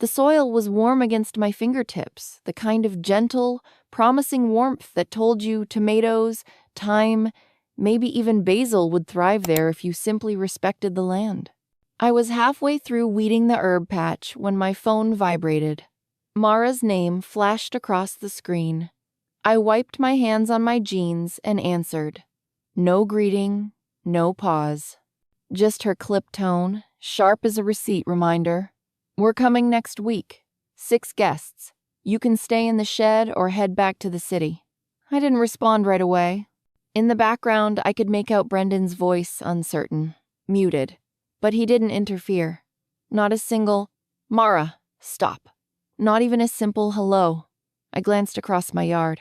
The soil was warm against my fingertips, the kind of gentle, promising warmth that told you tomatoes, thyme, maybe even basil would thrive there if you simply respected the land. I was halfway through weeding the herb patch when my phone vibrated. Mara's name flashed across the screen. I wiped my hands on my jeans and answered. No greeting, no pause. Just her clipped tone, sharp as a receipt reminder. We're coming next week. 6 guests. You can stay in the shed or head back to the city. I didn't respond right away. In the background, I could make out Brendan's voice uncertain, muted. But he didn't interfere. Not a single, Mara, stop. Not even a simple hello. I glanced across my yard.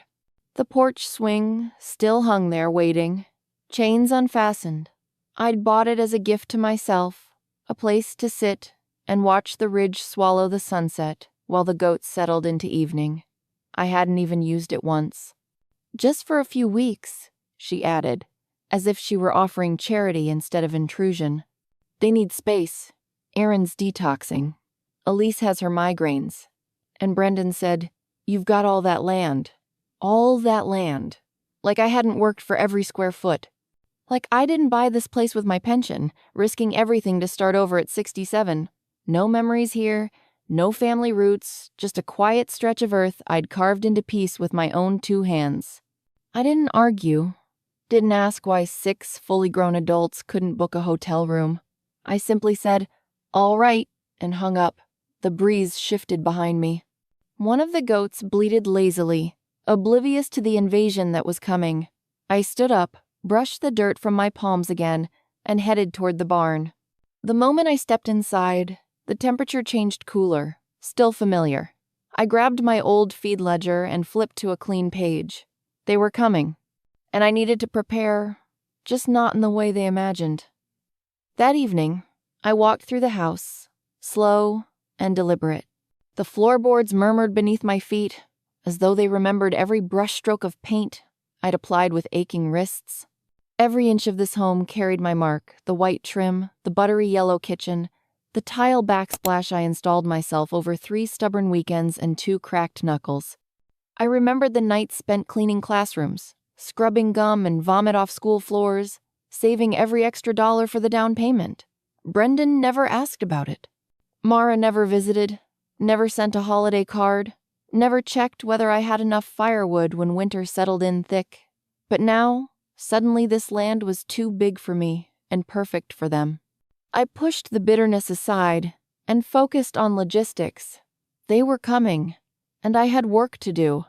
The porch swing still hung there waiting, chains unfastened. I'd bought it as a gift to myself, a place to sit and watch the ridge swallow the sunset while the goats settled into evening. I hadn't even used it once. Just for a few weeks, she added, as if she were offering charity instead of intrusion. They need space. Aaron's detoxing. Elise has her migraines. And Brendan said, you've got all that land. All that land. Like I hadn't worked for every square foot. Like I didn't buy this place with my pension, risking everything to start over at 67. No memories here, no family roots, just a quiet stretch of earth I'd carved into peace with my own 2 hands. I didn't argue. Didn't ask why 6 fully grown adults couldn't book a hotel room. I simply said, all right, and hung up. The breeze shifted behind me. One of the goats bleated lazily, oblivious to the invasion that was coming. I stood up, brushed the dirt from my palms again, and headed toward the barn. The moment I stepped inside, the temperature changed cooler, still familiar. I grabbed my old feed ledger and flipped to a clean page. They were coming, and I needed to prepare, just not in the way they imagined. That evening, I walked through the house, slow and deliberate. The floorboards murmured beneath my feet, as though they remembered every brushstroke of paint I'd applied with aching wrists. Every inch of this home carried my mark, the white trim, the buttery yellow kitchen, the tile backsplash I installed myself over 3 stubborn weekends and 2 cracked knuckles. I remembered the nights spent cleaning classrooms, scrubbing gum and vomit off school floors, saving every extra dollar for the down payment. Brendan never asked about it. Mara never visited, never sent a holiday card, never checked whether I had enough firewood when winter settled in thick. But now, suddenly this land was too big for me and perfect for them. I pushed the bitterness aside and focused on logistics. They were coming, and I had work to do.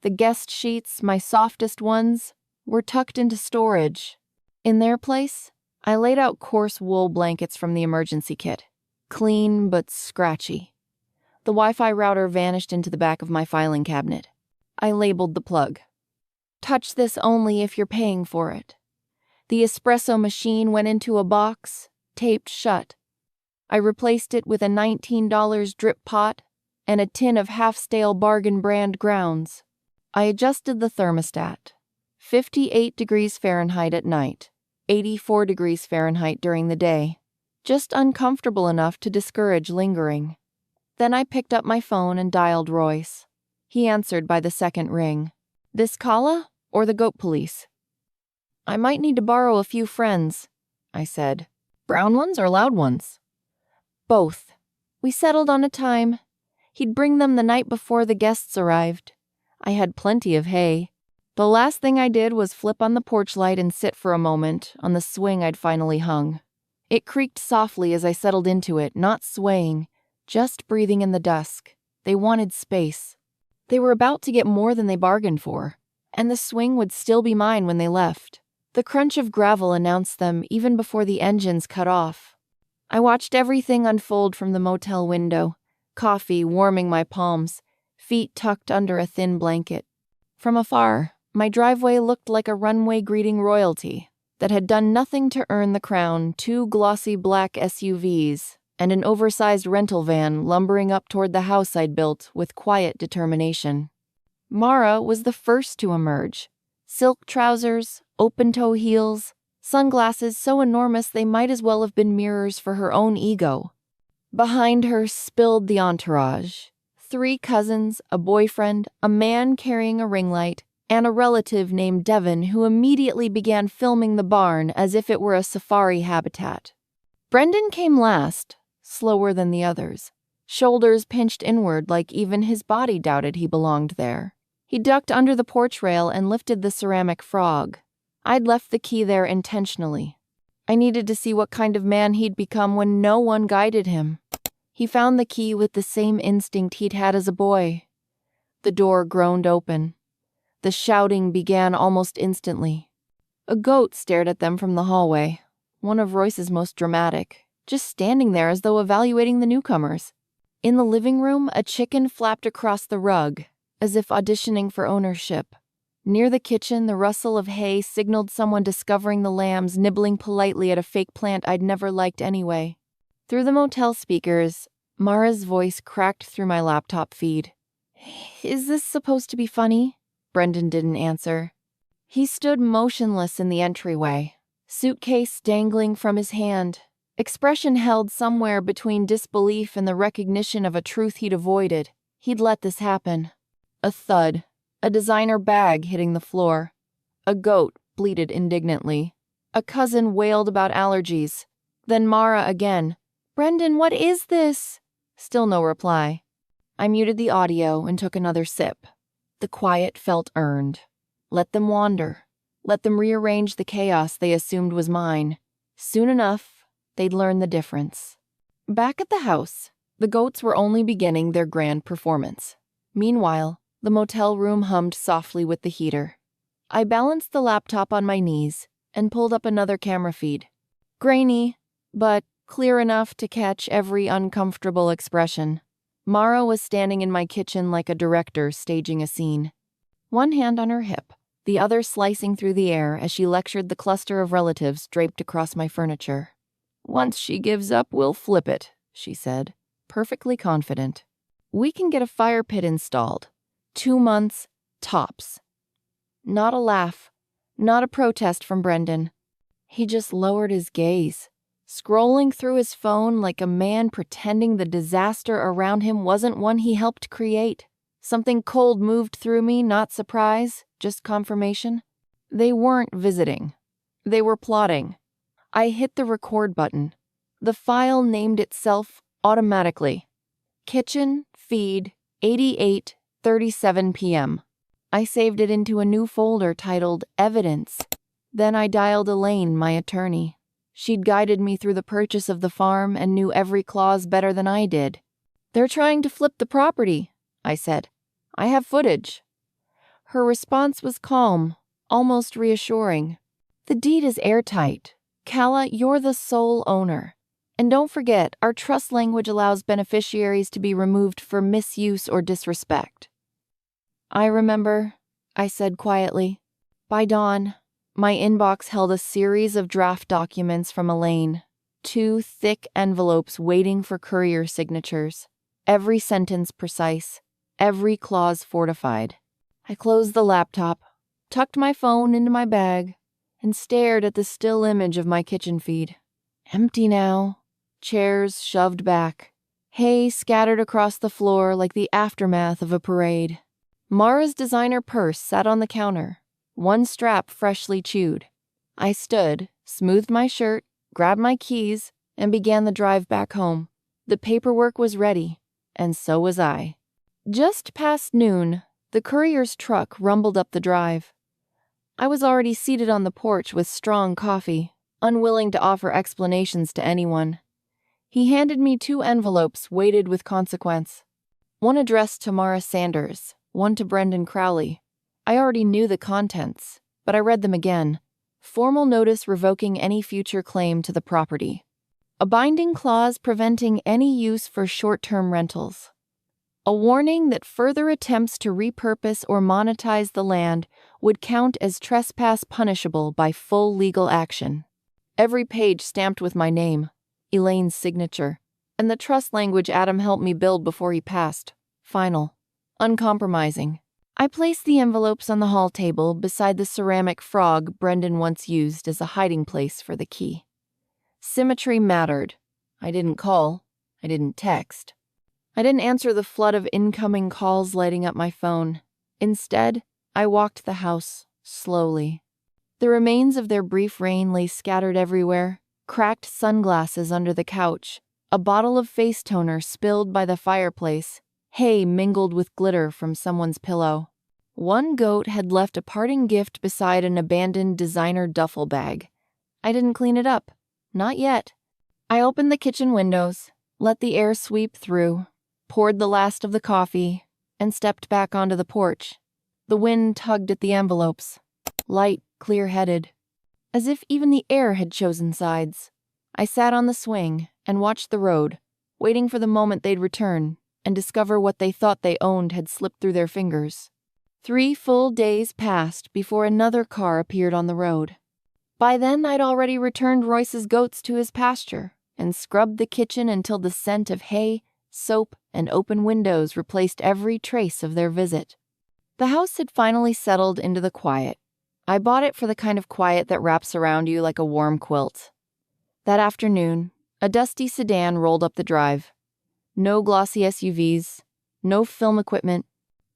The guest sheets, my softest ones, were tucked into storage. In their place, I laid out coarse wool blankets from the emergency kit, clean but scratchy. The Wi-Fi router vanished into the back of my filing cabinet. I labeled the plug. Touch this only if you're paying for it. The espresso machine went into a box, taped shut. I replaced it with a $19 drip pot and a tin of half-stale bargain brand grounds. I adjusted the thermostat. 58 degrees Fahrenheit at night, 84 degrees Fahrenheit during the day. Just uncomfortable enough to discourage lingering. Then I picked up my phone and dialed Royce. He answered by the second ring. This Kala or the goat police? I might need to borrow a few friends, I said. Brown ones or loud ones? Both. We settled on a time. He'd bring them the night before the guests arrived. I had plenty of hay. The last thing I did was flip on the porch light and sit for a moment on the swing I'd finally hung. It creaked softly as I settled into it, not swaying, just breathing in the dusk. They wanted space. They were about to get more than they bargained for, and the swing would still be mine when they left. The crunch of gravel announced them even before the engines cut off. I watched everything unfold from the motel window, coffee warming my palms, feet tucked under a thin blanket. From afar, my driveway looked like a runway greeting royalty that had done nothing to earn the crown 2 glossy black SUVs and an oversized rental van lumbering up toward the house I'd built with quiet determination. Mara was the first to emerge. Silk trousers, open-toe heels, sunglasses so enormous they might as well have been mirrors for her own ego. Behind her spilled the entourage. 3 cousins, a boyfriend, a man carrying a ring light, and a relative named Devon who immediately began filming the barn as if it were a safari habitat. Brendan came last, slower than the others. Shoulders pinched inward like even his body doubted he belonged there. He ducked under the porch rail and lifted the ceramic frog. I'd left the key there intentionally. I needed to see what kind of man he'd become when no one guided him. He found the key with the same instinct he'd had as a boy. The door groaned open. The shouting began almost instantly. A goat stared at them from the hallway, one of Royce's most dramatic, just standing there as though evaluating the newcomers. In the living room, a chicken flapped across the rug, as if auditioning for ownership. Near the kitchen, the rustle of hay signaled someone discovering the lambs nibbling politely at a fake plant I'd never liked anyway. Through the motel speakers, Mara's voice cracked through my laptop feed. "Is this supposed to be funny?" Brendan didn't answer. He stood motionless in the entryway, suitcase dangling from his hand, expression held somewhere between disbelief and the recognition of a truth he'd avoided. He'd let this happen. A thud, a designer bag hitting the floor. A goat bleated indignantly. A cousin wailed about allergies. Then Mara again. "Brendan, what is this?" Still no reply. I muted the audio and took another sip. The quiet felt earned. Let them wander. Let them rearrange the chaos they assumed was mine. Soon enough, they'd learn the difference. Back at the house, the goats were only beginning their grand performance. Meanwhile, the motel room hummed softly with the heater. I balanced the laptop on my knees and pulled up another camera feed. Grainy, but clear enough to catch every uncomfortable expression. Mara was standing in my kitchen like a director staging a scene. One hand on her hip, the other slicing through the air as she lectured the cluster of relatives draped across my furniture. "Once she gives up, we'll flip it," she said, perfectly confident. "We can get a fire pit installed. 2 months, tops." Not a laugh, not a protest from Brendan. He just lowered his gaze, scrolling through his phone like a man pretending the disaster around him wasn't one he helped create. Something cold moved through me, not surprise, just confirmation. They weren't visiting. They were plotting. I hit the record button. The file named itself automatically. Kitchen, feed, 88:37 p.m. I saved it into a new folder titled Evidence. Then I dialed Elaine, my attorney. She'd guided me through the purchase of the farm and knew every clause better than I did. "They're trying to flip the property," I said. "I have footage." Her response was calm, almost reassuring. "The deed is airtight. Calla, you're the sole owner. And don't forget, our trust language allows beneficiaries to be removed for misuse or disrespect." "I remember," I said quietly. By dawn, my inbox held a series of draft documents from Elaine, 2 thick envelopes waiting for courier signatures, every sentence precise, every clause fortified. I closed the laptop, tucked my phone into my bag, and stared at the still image of my kitchen feed. Empty now, chairs shoved back, hay scattered across the floor like the aftermath of a parade. Mara's designer purse sat on the counter, one strap freshly chewed. I stood, smoothed my shirt, grabbed my keys, and began the drive back home. The paperwork was ready, and so was I. Just past noon, the courier's truck rumbled up the drive. I was already seated on the porch with strong coffee, unwilling to offer explanations to anyone. He handed me 2 envelopes weighted with consequence. One addressed to Mara Sanders, one to Brendan Crowley. I already knew the contents, but I read them again. Formal notice revoking any future claim to the property. A binding clause preventing any use for short-term rentals. A warning that further attempts to repurpose or monetize the land would count as trespass punishable by full legal action. Every page stamped with my name, Elaine's signature, and the trust language Adam helped me build before he passed. Final. Uncompromising. I placed the envelopes on the hall table beside the ceramic frog Brendan once used as a hiding place for the key. Symmetry mattered. I didn't call. I didn't text. I didn't answer the flood of incoming calls lighting up my phone. Instead, I walked the house, slowly. The remains of their brief reign lay scattered everywhere, cracked sunglasses under the couch, a bottle of face toner spilled by the fireplace, hay mingled with glitter from someone's pillow. One goat had left a parting gift beside an abandoned designer duffel bag. I didn't clean it up. Not yet. I opened the kitchen windows, let the air sweep through, poured the last of the coffee, and stepped back onto the porch. The wind tugged at the envelopes, light, clear-headed, as if even the air had chosen sides. I sat on the swing and watched the road, waiting for the moment they'd return and discover what they thought they owned had slipped through their fingers. 3 full days passed before another car appeared on the road. By then, I'd already returned Royce's goats to his pasture and scrubbed the kitchen until the scent of hay, soap, and open windows replaced every trace of their visit. The house had finally settled into the quiet. I bought it for the kind of quiet that wraps around you like a warm quilt. That afternoon, a dusty sedan rolled up the drive. No glossy SUVs, no film equipment,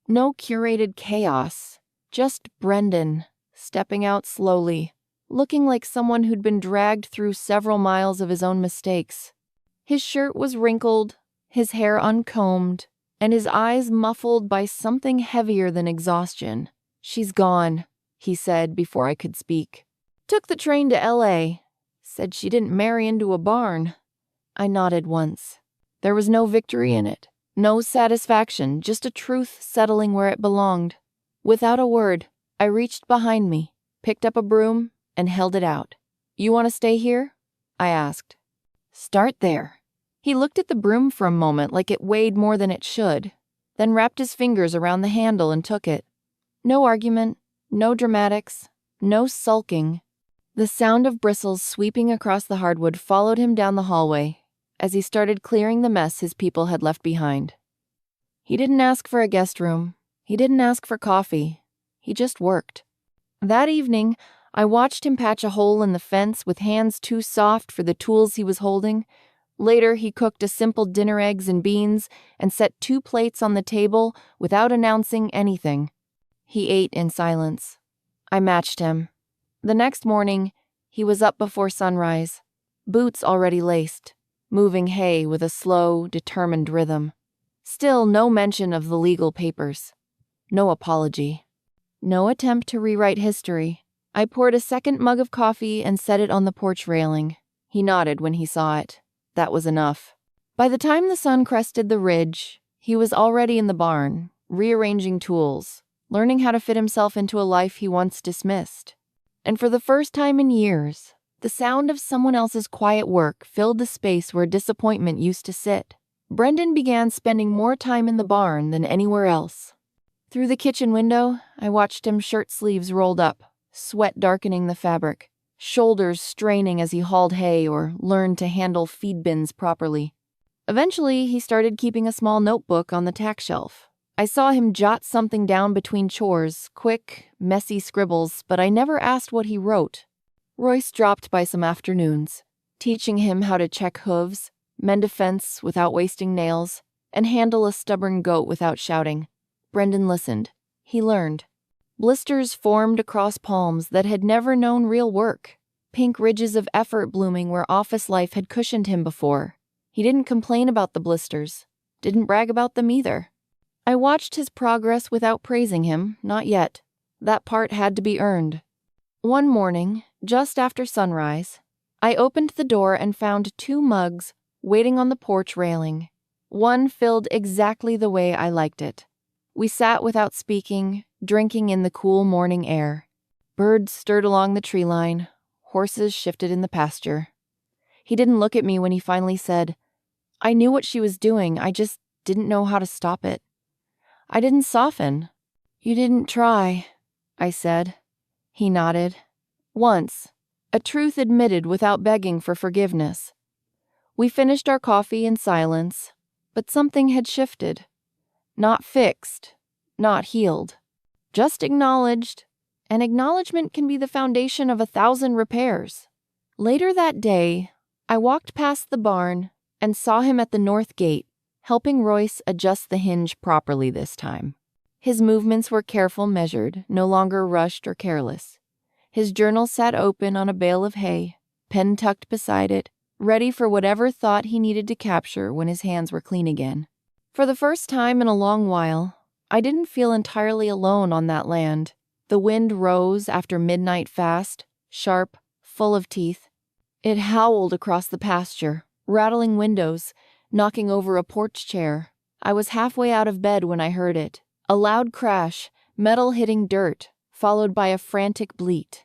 no curated chaos, just Brendan, stepping out slowly, looking like someone who'd been dragged through several miles of his own mistakes. His shirt was wrinkled, his hair uncombed, and his eyes muffled by something heavier than exhaustion. "She's gone," he said before I could speak. "Took the train to LA. Said she didn't marry into a barn." I nodded once. There was no victory in it, no satisfaction, just a truth settling where it belonged. Without a word, I reached behind me, picked up a broom, and held it out. "You want to stay here?" I asked. "Start there." He looked at the broom for a moment like it weighed more than it should, then wrapped his fingers around the handle and took it. No argument, no dramatics, no sulking. The sound of bristles sweeping across the hardwood followed him down the hallway as he started clearing the mess his people had left behind. He didn't ask for a guest room. He didn't ask for coffee. He just worked. That evening, I watched him patch a hole in the fence with hands too soft for the tools he was holding. Later, he cooked a simple dinner, eggs and beans, and set 2 plates on the table without announcing anything. He ate in silence. I matched him. The next morning, he was up before sunrise, boots already laced, moving hay with a slow, determined rhythm. Still no mention of the legal papers. No apology. No attempt to rewrite history. I poured a second mug of coffee and set it on the porch railing. He nodded when he saw it. That was enough. By the time the sun crested the ridge, he was already in the barn, rearranging tools, learning how to fit himself into a life he once dismissed. And for the first time in years, the sound of someone else's quiet work filled the space where disappointment used to sit. Brendan began spending more time in the barn than anywhere else. Through the kitchen window, I watched him, shirt sleeves rolled up, sweat darkening the fabric, shoulders straining as he hauled hay or learned to handle feed bins properly. Eventually, he started keeping a small notebook on the tack shelf. I saw him jot something down between chores, quick, messy scribbles, but I never asked what he wrote. Royce dropped by some afternoons, teaching him how to check hooves, mend a fence without wasting nails, and handle a stubborn goat without shouting. Brendan listened. He learned. Blisters formed across palms that had never known real work, pink ridges of effort blooming where office life had cushioned him before. He didn't complain about the blisters, didn't brag about them either. I watched his progress without praising him, not yet. That part had to be earned. One morning, just after sunrise, I opened the door and found 2 mugs waiting on the porch railing. One filled exactly the way I liked it. We sat without speaking, drinking in the cool morning air. Birds stirred along the tree line. Horses shifted in the pasture. He didn't look at me when he finally said, "I knew what she was doing, I just didn't know how to stop it." I didn't soften. "You didn't try," I said. He nodded. Once, a truth admitted without begging for forgiveness. We finished our coffee in silence, but something had shifted. Not fixed, not healed, just acknowledged, and acknowledgement can be the foundation of 1,000 repairs. Later that day, I walked past the barn and saw him at the north gate, helping Royce adjust the hinge properly this time. His movements were careful, measured, no longer rushed or careless. His journal sat open on a bale of hay, pen tucked beside it, ready for whatever thought he needed to capture when his hands were clean again. For the first time in a long while, I didn't feel entirely alone on that land. The wind rose after midnight fast, sharp, full of teeth. It howled across the pasture, rattling windows, knocking over a porch chair. I was halfway out of bed when I heard it. A loud crash, metal hitting dirt, followed by a frantic bleat.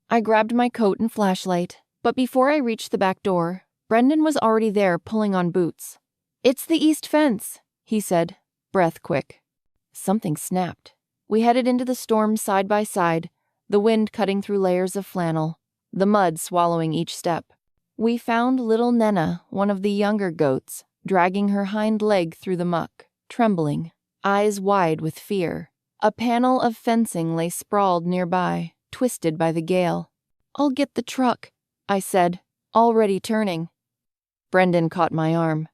I grabbed my coat and flashlight, but before I reached the back door, Brendan was already there pulling on boots. "It's the east fence," he said, breath quick. Something snapped. We headed into the storm side by side, the wind cutting through layers of flannel, the mud swallowing each step. We found little Nenna, one of the younger goats, dragging her hind leg through the muck, trembling, eyes wide with fear. A panel of fencing lay sprawled nearby, twisted by the gale. "I'll get the truck," I said, already turning. Brendan caught my arm.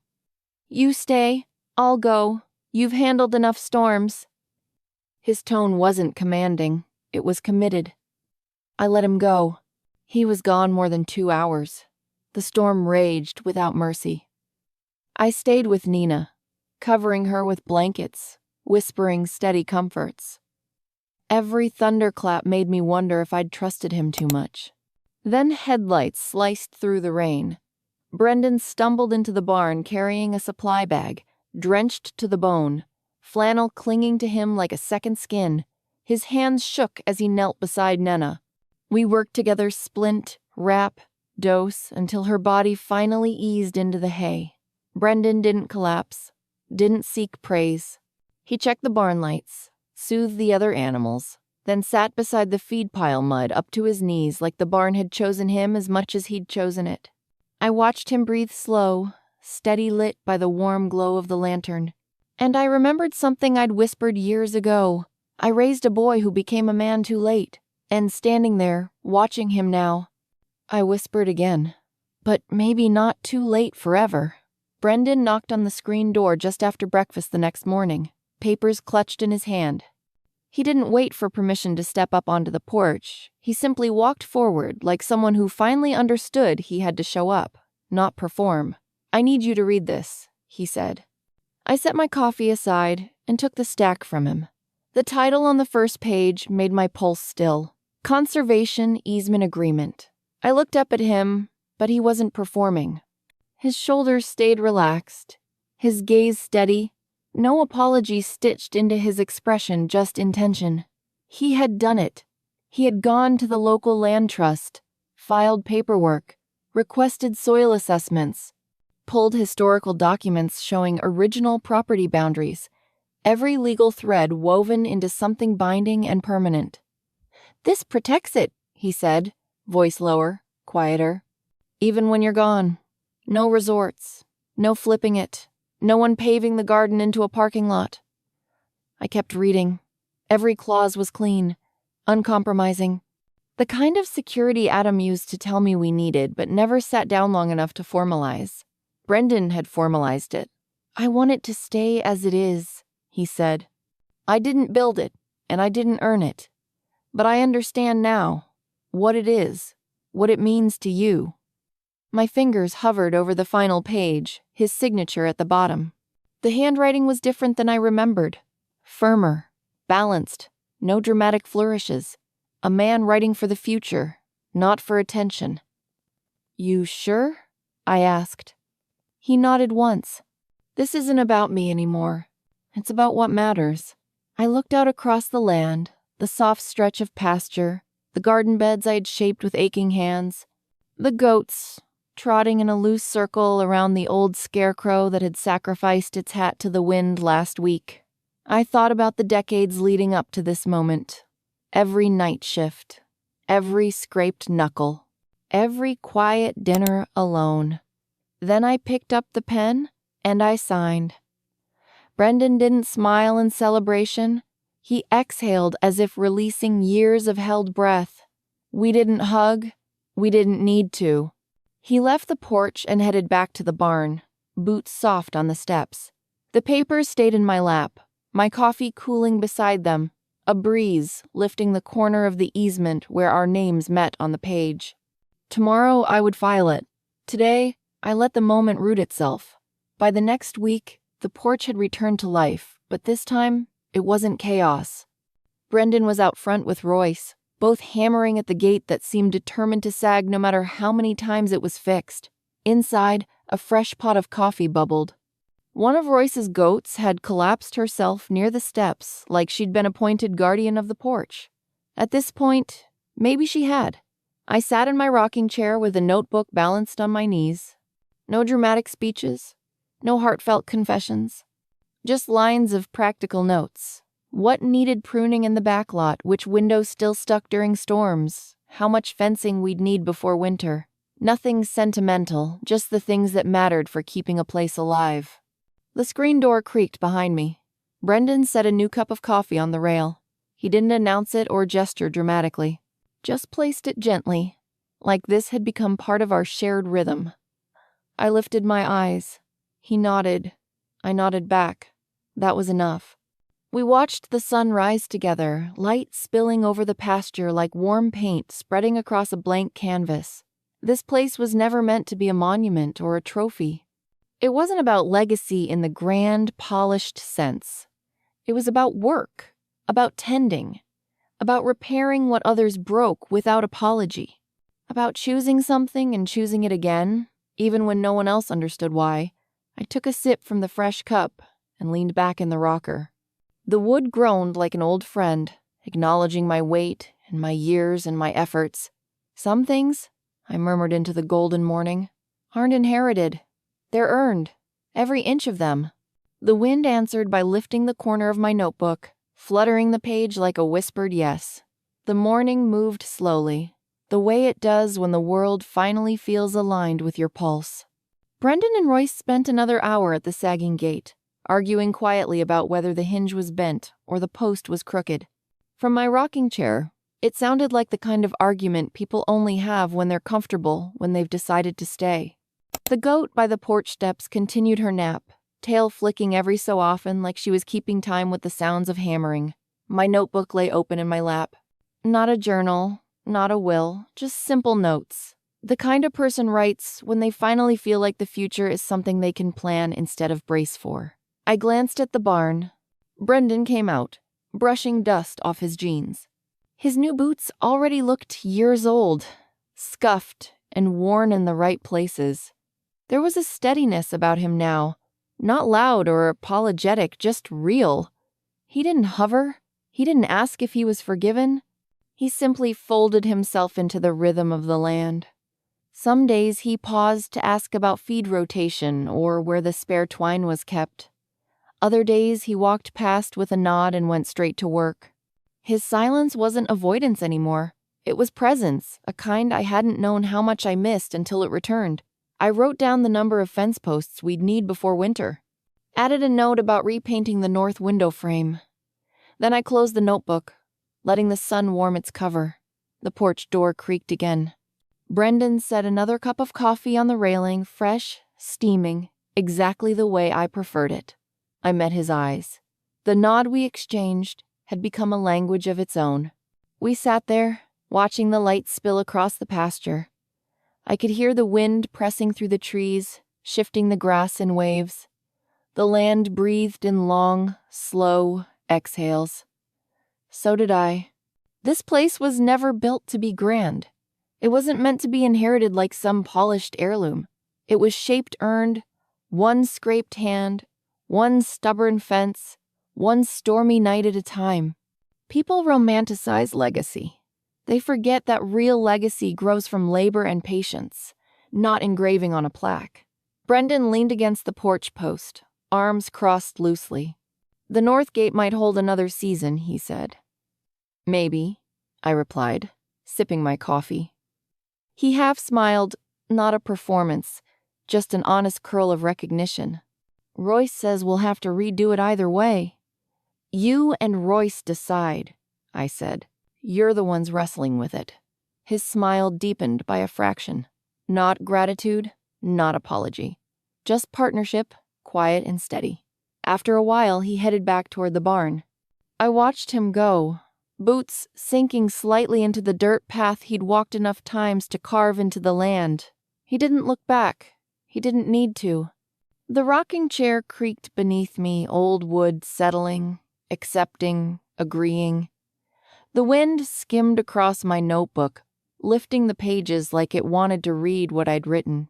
"You stay. I'll go. You've handled enough storms." His tone wasn't commanding. It was committed. I let him go. He was gone more than 2 hours. The storm raged without mercy. I stayed with Nina, covering her with blankets, whispering steady comforts. Every thunderclap made me wonder if I'd trusted him too much. Then headlights sliced through the rain. Brendan stumbled into the barn carrying a supply bag, drenched to the bone, flannel clinging to him like a second skin. His hands shook as he knelt beside Nenna. We worked together splint, wrap, dose, until her body finally eased into the hay. Brendan didn't collapse, didn't seek praise. He checked the barn lights, soothed the other animals, then sat beside the feed pile mud up to his knees like the barn had chosen him as much as he'd chosen it. I watched him breathe slow, steady lit by the warm glow of the lantern. And I remembered something I'd whispered years ago. I raised a boy who became a man too late, and standing there, watching him now, I whispered again. But maybe not too late forever. Brendan knocked on the screen door just after breakfast the next morning, papers clutched in his hand. He didn't wait for permission to step up onto the porch. He simply walked forward like someone who finally understood he had to show up, not perform. "I need you to read this," he said. I set my coffee aside and took the stack from him. The title on the first page made my pulse still. Conservation Easement Agreement. I looked up at him, but he wasn't performing. His shoulders stayed relaxed, his gaze steady, no apology stitched into his expression, just intention. He had done it. He had gone to the local land trust, filed paperwork, requested soil assessments, pulled historical documents showing original property boundaries, every legal thread woven into something binding and permanent. "This protects it," he said, voice lower, quieter. "Even when you're gone. No resorts, no flipping it, no one paving the garden into a parking lot." I kept reading. Every clause was clean, uncompromising. The kind of security Adam used to tell me we needed, but never sat down long enough to formalize. Brendan had formalized it. "I want it to stay as it is," he said. "I didn't build it, and I didn't earn it. But I understand now what it is, what it means to you." My fingers hovered over the final page, his signature at the bottom. The handwriting was different than I remembered. Firmer, balanced, no dramatic flourishes. A man writing for the future, not for attention. "You sure?" I asked. He nodded once. "This isn't about me anymore. It's about what matters." I looked out across the land, the soft stretch of pasture, the garden beds I had shaped with aching hands, the goats trotting in a loose circle around the old scarecrow that had sacrificed its hat to the wind last week. I thought about the decades leading up to this moment. Every night shift, every scraped knuckle, every quiet dinner alone. Then I picked up the pen and I signed. Brendan didn't smile in celebration. He exhaled as if releasing years of held breath. We didn't hug. We didn't need to. He left the porch and headed back to the barn. boots soft on the steps. The papers stayed in my lap, my coffee cooling beside them, a breeze lifting the corner of the easement where our names met on the page. Tomorrow I would file it. Today, I let the moment root itself. By the next week, the porch had returned to life, but this time, it wasn't chaos. Brendan was out front with Royce, both hammering at the gate that seemed determined to sag no matter how many times it was fixed. Inside, a fresh pot of coffee bubbled. One of Royce's goats had collapsed herself near the steps like she'd been appointed guardian of the porch. At this point, maybe she had. I sat in my rocking chair with a notebook balanced on my knees. No dramatic speeches, no heartfelt confessions, just lines of practical notes. What needed pruning in the back lot, which windows still stuck during storms, how much fencing we'd need before winter. Nothing sentimental, just the things that mattered for keeping a place alive. The screen door creaked behind me. Brendan set a new cup of coffee on the rail. He didn't announce it or gesture dramatically, just placed it gently, like this had become part of our shared rhythm. I lifted my eyes. He nodded. I nodded back. That was enough. We watched the sun rise together, light spilling over the pasture like warm paint spreading across a blank canvas. This place was never meant to be a monument or a trophy. It wasn't about legacy in the grand, polished sense. It was about work, about tending, about repairing what others broke without apology, about choosing something and choosing it again, even when no one else understood why. I took a sip from the fresh cup and leaned back in the rocker. The wood groaned like an old friend, acknowledging my weight and my years and my efforts. Some things, I murmured into the golden morning, aren't inherited. They're earned, every inch of them. The wind answered by lifting the corner of my notebook, fluttering the page like a whispered yes. The morning moved slowly, the way it does when the world finally feels aligned with your pulse. Brendan and Royce spent another hour at the sagging gate, arguing quietly about whether the hinge was bent or the post was crooked. From my rocking chair, it sounded like the kind of argument people only have when they're comfortable, when they've decided to stay. The goat by the porch steps continued her nap, tail flicking every so often like she was keeping time with the sounds of hammering. My notebook lay open in my lap. Not a journal, not a will, just simple notes. The kind a person writes when they finally feel like the future is something they can plan instead of brace for. I glanced at the barn. Brendan came out, brushing dust off his jeans. His new boots already looked years old, scuffed and worn in the right places. There was a steadiness about him now, not loud or apologetic, just real. He didn't hover. He didn't ask if he was forgiven. He simply folded himself into the rhythm of the land. Some days he paused to ask about feed rotation or where the spare twine was kept. Other days he walked past with a nod and went straight to work. His silence wasn't avoidance anymore. It was presence, a kind I hadn't known how much I missed until it returned. I wrote down the number of fence posts we'd need before winter. Added a note about repainting the north window frame. Then I closed the notebook, letting the sun warm its cover. The porch door creaked again. Brendan set another cup of coffee on the railing, fresh, steaming, exactly the way I preferred it. I met his eyes. The nod we exchanged had become a language of its own. We sat there, watching the light spill across the pasture. I could hear the wind pressing through the trees, shifting the grass in waves. The land breathed in long, slow exhales. So did I. This place was never built to be grand. It wasn't meant to be inherited like some polished heirloom. It was shaped earned, one scraped hand, one stubborn fence, one stormy night at a time. People romanticize legacy. They forget that real legacy grows from labor and patience, not engraving on a plaque. Brendan leaned against the porch post, arms crossed loosely. The north gate might hold another season, he said. Maybe, I replied, sipping my coffee. He half smiled, not a performance, just an honest curl of recognition. Royce says we'll have to redo it either way. You and Royce decide, I said. You're the ones wrestling with it. His smile deepened by a fraction. Not gratitude, not apology. Just partnership, quiet and steady. After a while, he headed back toward the barn. I watched him go, boots sinking slightly into the dirt path he'd walked enough times to carve into the land. He didn't look back. He didn't need to. The rocking chair creaked beneath me, old wood settling, accepting, agreeing. The wind skimmed across my notebook, lifting the pages like it wanted to read what I'd written.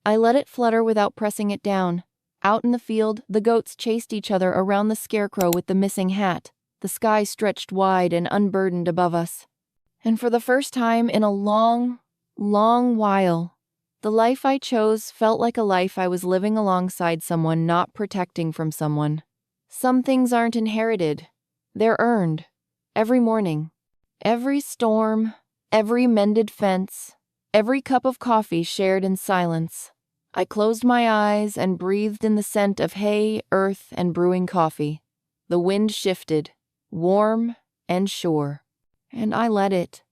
I let it flutter without pressing it down. Out in the field, the goats chased each other around the scarecrow with the missing hat. The sky stretched wide and unburdened above us. And for the first time in a long, long while, the life I chose felt like a life I was living alongside someone, not protecting from someone. Some things aren't inherited. They're earned. Every morning. Every storm. Every mended fence. Every cup of coffee shared in silence. I closed my eyes and breathed in the scent of hay, earth, and brewing coffee. The wind shifted, warm and sure, and I let it.